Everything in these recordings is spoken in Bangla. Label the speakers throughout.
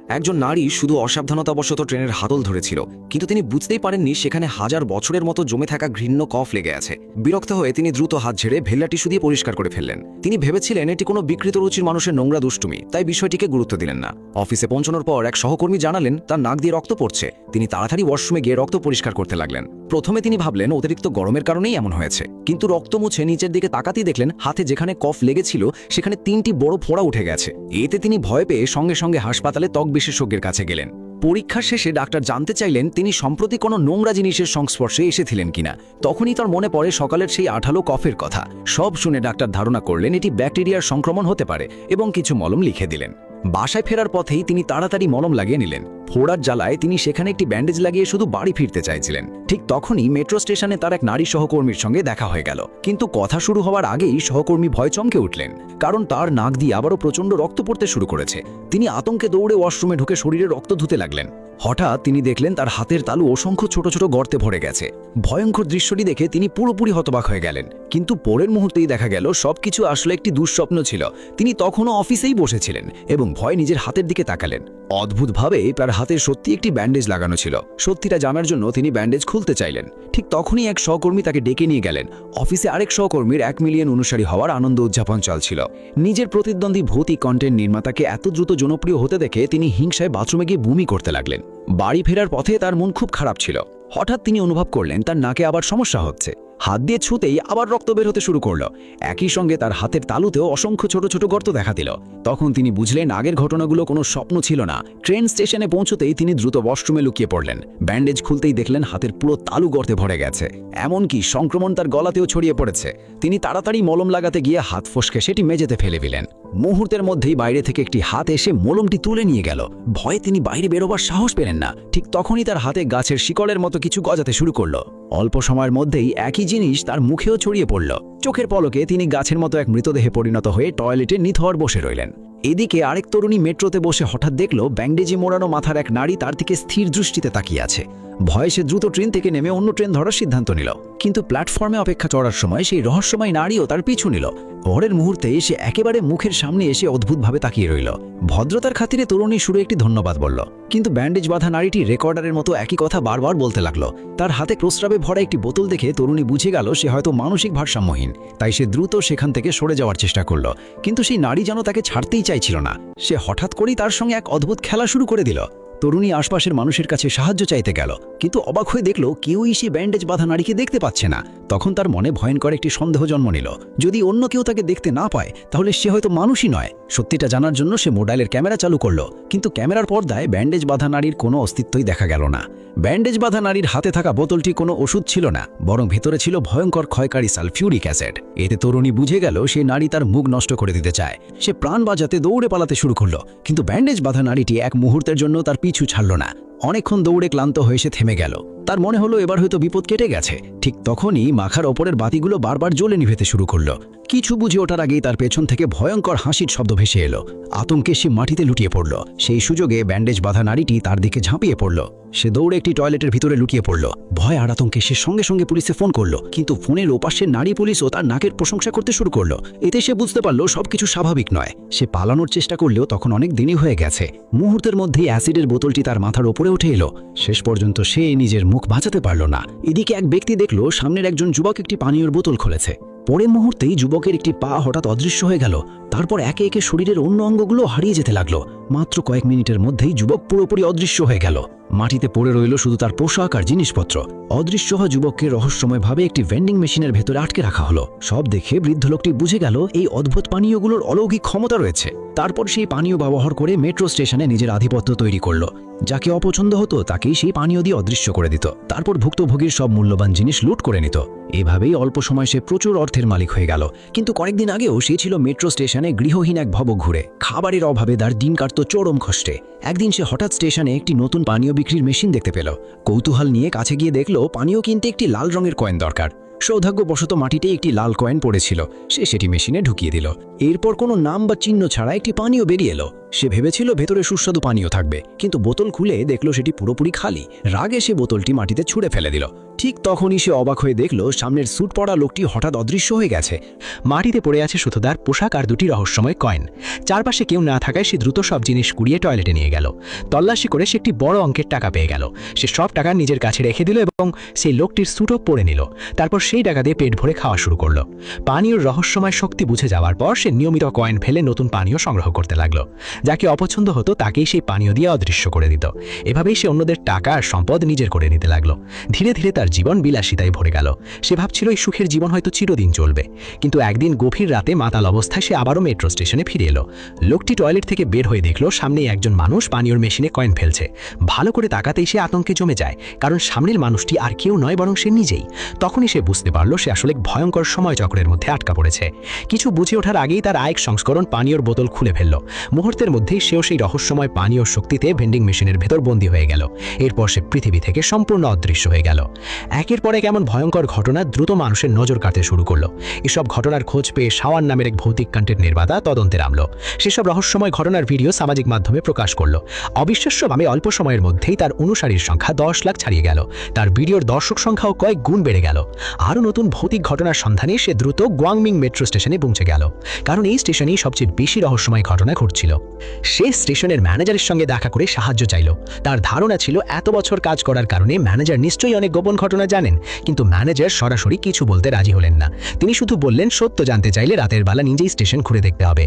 Speaker 1: একজন নারী শুধু অসাবধানতাবশত ট্রেনের হাতল ধরেছিল, কিন্তু তিনি বুঝতেই পারেননি সেখানে হাজার বছরের মতো জমে থাকা ঘৃণ্য কফ লেগে আছে। বিরক্ত হয়ে তিনি দ্রুত হাত ঝেড়ে ভেল্লা টিস্যু দিয়ে পরিষ্কার করে ফেললেন। তিনি ভেবেছিলেন এটি কোনো বিকৃত রুচির মানুষের নোংরা দুষ্টুমি, তাই বিষয়টিকে গুরুত্ব দিলেন না। অফিসে পৌঁছানোর পর এক সহকর্মী জানালেন তার নাক দিয়ে রক্ত পড়ছে। তিনি তাড়াতাড়ি ওয়াশরুমে গিয়ে রক্ত পরিষ্কার করতে লাগলেন। প্রথমে তিনি ভাবলেন অতিরিক্ত গরমের কারণেই এমন হয়েছে, কিন্তু রক্ত মুছে নিচের দিকে তাকাতেই দেখলেন হাতে যেখানে কফ লেগেছিল সেখানে 3টি বড় ফোঁড়া উঠে গেছে। এতে তিনি ভয় পেয়ে সঙ্গে সঙ্গে হাসপাতালে ত্বক বিশেষজ্ঞের কাছে গেলেন। পরীক্ষার শেষে ডাক্তার জানতে চাইলেন তিনি সম্প্রতি কোনো নোংরা জিনিসের সংস্পর্শে এসেছিলেন কিনা। তখনই তার মনে পড়ে সকালের সেই আঠালো কফের কথা। সব শুনে ডাক্তার ধারণা করলেন এটি ব্যাকটেরিয়ার সংক্রমণ হতে পারে এবং কিছু মলম লিখে দিলেন। বাসায় ফেরার পথেই তিনি তাড়াতাড়ি মলম লাগিয়ে নিলেন। ফোড়ার জ্বালায় তিনি সেখানে একটি ব্যান্ডেজ লাগিয়ে শুধু বাড়ি ফিরতে চাইছিলেন। ঠিক তখনই মেট্রো স্টেশনে তার এক নারী সহকর্মীর সঙ্গে দেখা হয়ে গেল। কিন্তু কথা শুরু হওয়ার আগেই সহকর্মী ভয় চমকে উঠলেন, কারণ তার নাক দিয়ে আবারও প্রচণ্ড রক্ত পড়তে শুরু করেছে। তিনি আতঙ্কে দৌড়ে ওয়াশরুমে ঢুকে শরীরে রক্ত ধুতে লাগলেন। হঠাৎ তিনি দেখলেন তার হাতের তালু অসংখ্য ছোট ছোট গর্তে ভরে গেছে। ভয়ঙ্কর দৃশ্যটি দেখে তিনি পুরোপুরি হতবাক হয়ে গেলেন। কিন্তু পরের মুহূর্তেই দেখা গেল সবকিছু আসলে একটি দুঃস্বপ্ন ছিল। তিনি তখনও অফিসেই বসেছিলেন এবং ভয় নিজের হাতের দিকে তাকালেন। অদ্ভুতভাবে তার হাতে সত্যি একটি ব্যান্ডেজ লাগানো ছিল। সত্যিটা জানার জন্য তিনি ব্যান্ডেজ খুলতে চাইলেন। ঠিক তখনই এক সহকর্মী তাকে ডেকে নিয়ে গেলেন। অফিসে আরেক সহকর্মীর 1 মিলিয়ন অনুসারী হওয়ার আনন্দ উদযাপন চলছিল। নিজের প্রতিদ্বন্দ্বী ভৌতিক কন্টেন্ট নির্মাতাকে এত দ্রুত জনপ্রিয় হতে দেখে তিনি হিংসায় বাথরুমে গিয়ে বমি করতে লাগলেন। বাড়ি ফেরার পথে তার মন খুব খারাপ ছিল। হঠাৎ তিনি অনুভব করলেন তার নাকে আবার সমস্যা হচ্ছে। হাত দিয়ে ছুঁতেই আবার রক্ত বের হতে শুরু করলো। একই সঙ্গে তার হাতের তালুতেও অসংখ্য ছোট ছোট গর্ত দেখা দিল। তখন তিনি বুঝলেন আগের ঘটনাগুলো কোনো স্বপ্ন ছিল না। ট্রেন স্টেশনে পৌঁছতেই তিনি দ্রুত ওয়াশরুমে লুকিয়ে পড়লেন। ব্যান্ডেজ খুলতেই দেখলেন হাতের পুরো তালু গর্তে ভরে গেছে। এমনকি সংক্রমণ তার গলাতেও ছড়িয়ে পড়েছে। তিনি তাড়াতাড়ি মলম লাগাতে গিয়ে হাত ফসকে সেটি মেঝেতে ফেলে দিলেন। মুহূর্তের মধ্যেই বাইরে থেকে একটি হাত এসে মলমটি তুলে নিয়ে গেল। ভয়ে তিনি বাইরে বেরোবার সাহস পেলেন না। ঠিক তখনই তার হাতে গাছের শিকড়ের মতো কিছু গজাতে শুরু করলো। অল্প সময়ের মধ্যেই একই জিনিস তার মুখেও ছড়িয়ে পড়ল। চোখের পলকে তিনি গাছের মতো এক মৃতদেহে পরিণত হয়ে টয়লেটে নিথর বসে রইলেন। এদিকে আরেক তরুণী মেট্রোতে বসে হঠাৎ দেখল ব্যান্ডেজে মোড়ানো মাথার এক নারী তার দিকে স্থির দৃষ্টিতে তাকিয়ে আছে। ভয়ে সে দ্রুত ট্রেন থেকে নেমে অন্য ট্রেন ধরার সিদ্ধান্ত নিল। কিন্তু প্ল্যাটফর্মে অপেক্ষা চড়ার সময় সেই রহস্যময় নারীও তার পিছু নিল। পরের মুহূর্তে সে একেবারে মুখের সামনে এসে অদ্ভুতভাবে তাকিয়ে রইল। ভদ্রতার খাতিরে তরুণী শুরু একটি ধন্যবাদ বলল, কিন্তু ব্যান্ডেজ বাঁধা নারীটি রেকর্ডারের মতো একই কথা বারবার বলতে লাগলো। তার হাতে প্রস্রাবে ভরা একটি বোতল দেখে তরুণী বুঝে গেল সে হয়তো মানসিক ভারসাম্যহীন। তাই সে দ্রুত সেখান থেকে সরে যাওয়ার চেষ্টা করল। কিন্তু সেই নারী যেন তাকে ছাড়তেই চাইছিল না। সে হঠাৎ করেই তার সঙ্গে এক অদ্ভুত খেলা শুরু করে দিল। তরুণী আশপাশের মানুষের কাছে সাহায্য চাইতে গেল, কিন্তু অবাক হয়ে দেখল কেউই সে ব্যান্ডেজ বাঁধা নারীকে দেখতে পাচ্ছে না। তখন তার মনে ভয়ঙ্কর একটি সন্দেহ জন্ম নিল, যদি অন্য কেউ তাকে দেখতে না পায় তাহলে সে হয়তো মানুষই নয়। সত্যিটা জানার জন্য সে মোবাইলের ক্যামেরা চালু করলো, কিন্তু ক্যামেরার পর্দায় ব্যান্ডেজ বাঁধা নারীর কোনো অস্তিত্বই দেখা গেল না। ব্যান্ডেজ বাঁধা নারীর হাতে থাকা বোতলটি কোনো ওষুধ ছিল না, বরং ভেতরে ছিল ভয়ঙ্কর ক্ষয়কারী সালফিউরিক অ্যাসিড। এতে তরুণী বুঝে গেল সে নারী তার মুখ নষ্ট করে দিতে চায়। সে প্রাণ বাঁচাতে দৌড়ে পালাতে শুরু করলো, কিন্তু ব্যান্ডেজ বাঁধা নারীটি এক মুহূর্তের জন্য তার পিছু ছাড়ল না। অনেকক্ষণ দৌড়ে ক্লান্ত হয়ে সে থেমে গেল। তার মনে হলো এবার হয়তো বিপদ কেটে গেছে। ঠিক তখনই মাখার ওপরের বাতিগুলো বারবার জ্বলে নিভেতে শুরু করলো। কিছু বুঝে ওঠার আগেই তার পেছন থেকে ভয়ঙ্কর হাসির শব্দ ভেসে এলো। আতঙ্কে সে মাটিতে লুটিয়ে পড়ল। সেই সুযোগে ব্যান্ডেজ বাঁধা নারীটি তার দিকে ঝাঁপিয়ে পড়ল। সে দৌড়ে একটি টয়লেটের ভিতরে লুকিয়ে পড়ল। ভয় আর আতঙ্কে সে সঙ্গে সঙ্গে পুলিশে ফোন করলো, কিন্তু ফোনের ওপাশে নারী পুলিশও তার নাকের প্রশংসা করতে শুরু করলো। এতে সে বুঝতে পারল সবকিছু স্বাভাবিক নয়। সে পালানোর চেষ্টা করলেও তখন অনেক দেরি হয়ে গেছে। মুহূর্তের মধ্যেই অ্যাসিডের বোতলটি তার মাথার ওপরে উঠে এলো। শেষ পর্যন্ত সে নিজের মুখ বাঁচাতে পারল না। এদিকে এক ব্যক্তি দেখল সামনের একজন যুবক একটি পানীয়র বোতল খুলেছে। পরের মুহূর্তেই যুবকের একটি পা হঠাৎ অদৃশ্য হয়ে গেল। তারপর একে একে শরীরের অন্য অঙ্গগুলো হারিয়ে যেতে লাগলো। মাত্র কয়েক মিনিটের মধ্যেই যুবক পুরোপুরি অদৃশ্য হয়ে গেল। মাটিতে পড়ে রইল শুধু তার পোশাক আর জিনিসপত্র। অদৃশ্য হওয়া যুবককে রহস্যময়ভাবে একটি ভেন্ডিং মেশিনের ভেতরে আটকে রাখা হলো। সব দেখে বৃদ্ধ লোকটি বুঝে গেল এই অদ্ভুত পানীয়গুলোর অলৌকিক ক্ষমতা রয়েছে। তারপর সেই পানীয় ব্যবহার করে মেট্রো স্টেশনে নিজের আধিপত্য তৈরি করলো। যাকে অপছন্দ হতো তাকেই সেই পানীয় দিয়ে অদৃশ্য করে দিত। তারপর ভুক্তভোগীর সব মূল্যবান জিনিস লুট করে নিত। এভাবেই অল্প সময় সে প্রচুর অর্থের মালিক হয়ে গেল। কিন্তু কয়েকদিন আগেও সে ছিল মেট্রো স্টেশনে গৃহহীন এক ভবক ঘুরে। খাবারের অভাবে তার দিন কাটত চরম কষ্টে। একদিন সে হঠাৎ স্টেশনে একটি নতুন পানীয় বিক্রির মেশিন দেখতে পেল। কৌতূহল নিয়ে কাছে গিয়ে দেখল পানীয় কিনতে একটি লাল রঙের কয়েন দরকার। সৌভাগ্যবশত মাটিতে একটি লাল কয়েন পড়েছিল। সে সেটি মেশিনে ঢুকিয়ে দিল।
Speaker 2: এরপর কোনো নাম বা চিহ্ন ছাড়া একটি পানীয় বেরিয়ে এলো। সে ভেবেছিল ভেতরে সুস্বাদু পানীয় থাকবে, কিন্তু বোতল খুলে দেখলো সেটি পুরোপুরি খালি। রাগে সে বোতলটি মাটিতে ছুঁড়ে ফেলে দিল। ঠিক তখনই সে অবাক হয়ে দেখল সামনের স্যুট পরা লোকটি হঠাৎ অদৃশ্য হয়ে গেছে। মাটিতে পড়ে আছে শুধু তার পোশাক আর দুটি রহস্যময় কয়েন। চারপাশে কেউ না থাকায় সে দ্রুত সব জিনিস কুড়িয়ে টয়লেটে নিয়ে গেল। তল্লাশি করে সে একটি বড় অঙ্কের টাকা পেয়ে গেল। সে সব টাকা নিজের কাছে রেখে দিল এবং সেই লোকটির স্যুটও পরে নিল। তারপর সেই টাকা দিয়ে পেট ভরে খাওয়া শুরু করলো। পানীয়র রহস্যময় শক্তি বুঝে যাওয়ার পর সে নিয়মিত কয়েন ফেলে নতুন পানীয় সংগ্রহ করতে লাগলো। যাকে অপছন্দ হতো তাকেই সেই পানীয় দিয়ে অদৃশ্য করে দিত। এভাবেই সে অন্যদের টাকা আর সম্পদ নিজের করে নিতে লাগলো। ধীরে ধীরে তার জীবন বিলাসিতায় ভরে গেল। সে ভাবছিল এই সুখের জীবন হয়তো চিরদিন চলবে। কিন্তু একদিন গভীর রাতে মাতাল অবস্থায় সে আবারও মেট্রো স্টেশনে ফিরে এলো। লোকটি টয়লেট থেকে বের হয়ে দেখলো সামনেই একজন মানুষ পানীয়র মেশিনে কয়েন ফেলছে। ভালো করে তাকাতেই সে আতঙ্কে জমে যায়, কারণ সামনের মানুষটি আর কেউ নয় বরং সে নিজেই। তখনই সে বুঝতে পারল সে আসলে এক ভয়ঙ্কর সময় চক্রের মধ্যে আটকা পড়েছে। কিছু বুঝে ওঠার আগেই তার আরেক সংস্করণ পানীয়র বোতল খুলে ফেলল। মুহূর্তের মধ্যেই সেও সেই রহস্যময় পানীয় শক্তিতে ভেন্ডিং মেশিনের ভেতর বন্দী হয়ে গেল। এরপর সে পৃথিবী থেকে সম্পূর্ণ অদৃশ্য হয়ে গেল। একের পর এক এমন ভয়ঙ্কর ঘটনা দ্রুত মানুষের নজর কাড়তে শুরু করলো। এসব ঘটনার খোঁজ পেয়ে শাওয়ান নামের এক ভৌতিক কন্টেন্ট নির্মাতা তদন্তে নামলো। সেসব রহস্যময় ঘটনার ভিডিও সামাজিক মাধ্যমে প্রকাশ করলো। অবিশ্বাস্যভাবে অল্প সময়ের মধ্যেই তার অনুসারীর সংখ্যা 10 লাখ ছাড়িয়ে গেল। তার ভিডিওর দর্শক সংখ্যাও কয়েক গুণ বেড়ে গেল। আরও নতুন ভৌতিক ঘটনার সন্ধানে সে দ্রুত গুয়াংমিং মেট্রো স্টেশনে পৌঁছে গেল, কারণ এই স্টেশনেই সবচেয়ে বেশি রহস্যময় ঘটনা ঘটছিল। সে স্টেশনের ম্যানেজারের সঙ্গে দেখা করে সাহায্য চাইল। তার ধারণা ছিল এত বছর কাজ করার কারণে ম্যানেজার নিশ্চয়ই অনেক গোপন ঘটনা জানেন, কিন্তু ম্যানেজার সরাসরি কিছু বলতে রাজি হলেন না। তিনি শুধু বললেন সত্য জানতে চাইলে রাতের বেলা নিজেই স্টেশন ঘুরে দেখতে হবে।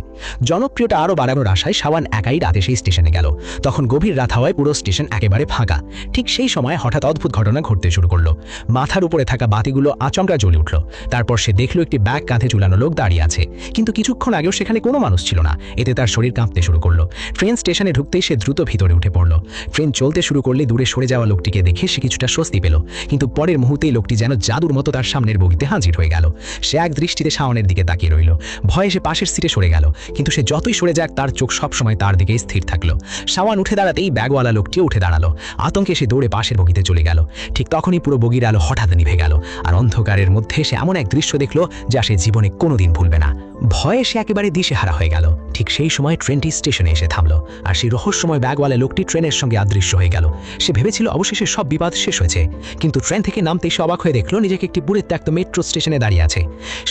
Speaker 2: জনপ্রিয়তা আরও বাড়ানোর আশায় শাওয়ান একাই রাতে সেই স্টেশনে গেল। তখন গভীর রাত হওয়ায় পুরো স্টেশন একেবারে ফাঁকা। ঠিক সেই সময় হঠাৎ অদ্ভুত ঘটনা ঘটতে শুরু করলো। মাথার উপরে থাকা বাতিগুলো আচমকা জ্বলে উঠল। তারপর সে দেখল একটি ব্যাগ কাঁধে ঝুলানো লোক দাঁড়িয়ে আছে, কিন্তু কিছুক্ষণ আগেও সেখানে কোনো মানুষ ছিল না। এতে তার শরীর কাঁপতে শুরু করলো। ট্রেন স্টেশনে ঢুকতেই সে দ্রুত ভিতরে উঠে পড়ল। ট্রেন চলতে শুরু করলে দূরে সরে যাওয়া লোকটিকে দেখে সে কিছুটা স্বস্তি পেল, কিন্তু পরের মুহূর্তেই লোকটি যেন জাদুর মতো তার সামনের বগিতে হাজির হয়ে গেল। সে এক দৃষ্টিতে শাওনের দিকে তাকিয়ে রইল। ভয়ে সে পাশের সিটে সরে গেল, কিন্তু সে যতই সরে যাক তার চোখ সবসময় তার দিকেই স্থির থাকলো। শাওন উঠে দাঁড়াতেই ব্যাগওয়ালা লোকটিও উঠে দাঁড়ালো। আতঙ্কে সে দৌড়ে পাশের বগিতে চলে গেল। ঠিক তখনই পুরো বগির আলো হঠাৎ নিভে গেল, আর অন্ধকারের মধ্যে সে এমন এক দৃশ্য দেখল যা সে জীবনে কোনোদিন ভুলবে না। ভয়ে সে একেবারে দিশেহারা হয়ে গেল। ঠিক সেই সময় ট্রেনটি স্টেশনে এসে থামলো, আর সেই রহস্যময় ব্যাগওয়ালা লোকটি ট্রেনের সঙ্গে অদৃশ্য হয়ে গেল। সে ভেবেছিল অবশেষে সব বিবাদ শেষ হয়েছে, কিন্তু ট্রেন থেকে নামতে সে অবাক হয়ে দেখল নিজেকে একটি পরিত্যক্ত মেট্রো স্টেশনে দাঁড়িয়ে আছে।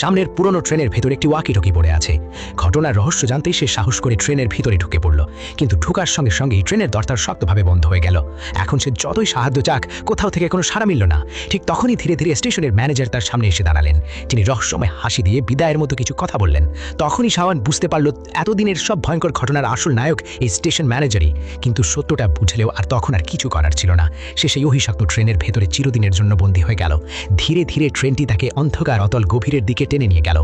Speaker 2: সামনের পুরনো ট্রেনের ভেতর একটি ওয়াকি-টকি পড়ে আছে। ঘটনার রহস্য জানতেই সে সাহস করে ট্রেনের ভিতরে ঢুকে পড়ল, কিন্তু ঢোকার সঙ্গে সঙ্গেই ট্রেনের দরজা শক্তভাবে বন্ধ হয়ে গেল। এখন সে যতই সাহায্য চাক কোথাও থেকে কোনো সাড়া মিলল না। ঠিক তখনই ধীরে ধীরে স্টেশনের ম্যানেজার তার সামনে এসে দাঁড়ালেন। তিনি রহস্যময় হাসি দিয়ে বিদায়ের মতো কিছু কথা বললেন। তখনই শাওন বুঝতে পারল এতদিনের সব ভয়ঙ্কর ঘটনার আসল নায়ক এই স্টেশন ম্যানেজারই। কিন্তু সত্যটা বুঝলেও আর তখন আর কিছু করার ছিল না। সে সেই অভিশপ্ত ট্রেনের ভেতরে চিরদিনের জন্য বন্দী হয়ে গেল। ধীরে ধীরে ট্রেনটি তাকে অন্ধকার অতল গভীরের দিকে টেনে নিয়ে গেল।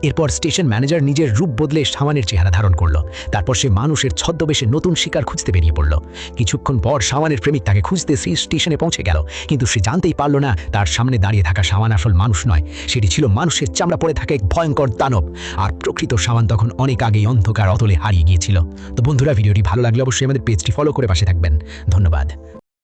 Speaker 2: এরপর স্টেশন ম্যানেজার নিজের রূপ বদলে শাওনের চেহারা ধারণ করল। তারপর সে মানুষের ছদ্মবেশে নতুন শিকার খুঁজতে বেরিয়ে পড়ল। কিছুক্ষণ পর শাওনের প্রেমিক তাকে খুঁজতে সেই স্টেশনে পৌঁছে গেল, কিন্তু সে জানতেই পারল না তার সামনে দাঁড়িয়ে থাকা শাওন আসল মানুষ নয়, সেটি ছিল মানুষের চামড়া পরে থাকা এক ভয়ঙ্কর দানব। আর প্রকৃত শাওন তখন অনেক আগেই অন্ধকার অতলে হারিয়ে গিয়েছিল। তো বন্ধুরা, ভিডিওটি ভালো লাগলে অবশ্যই আমাদের পেজটি ফলো করে পাশে থাকবেন। ধন্যবাদ।